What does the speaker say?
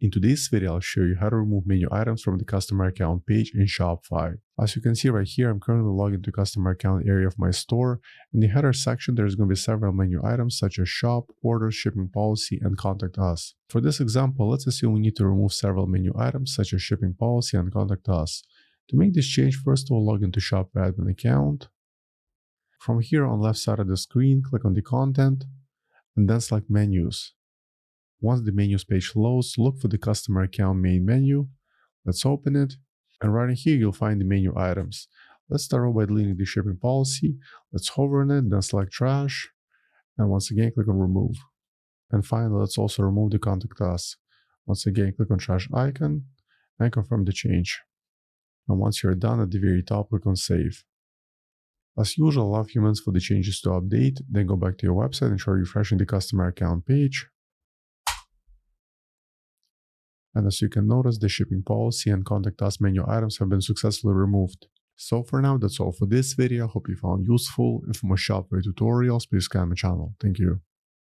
In today's video, I'll show you how to remove menu items from the customer account page in Shopify. As you can see right here, I'm currently logged into customer account area of my store. In the header section, there's going to be several menu items such as shop, orders, shipping policy, and contact us. For this example, let's assume we need to remove several menu items such as shipping policy and contact us. To make this change, first we'll log into Shopify admin account. From here on the left side of the screen, click on the content and then select menus. Once the menus page loads, look for the customer account main menu. Let's open it. And right in here, you'll find the menu items. Let's start off by deleting the shipping policy. Let's hover on it, then select trash. And once again, click on remove. And finally, let's also remove the contact us. Once again, click on trash icon and confirm the change. And once you're done, at the very top, click on save. As usual, allow a few minutes for the changes to update, then go back to your website and try refreshing the customer account page. And as you can notice, the shipping policy and contact us menu items have been successfully removed. So for now, that's all for this video. Hope you found useful. And for more Shopify tutorials, please subscribe my channel. Thank you.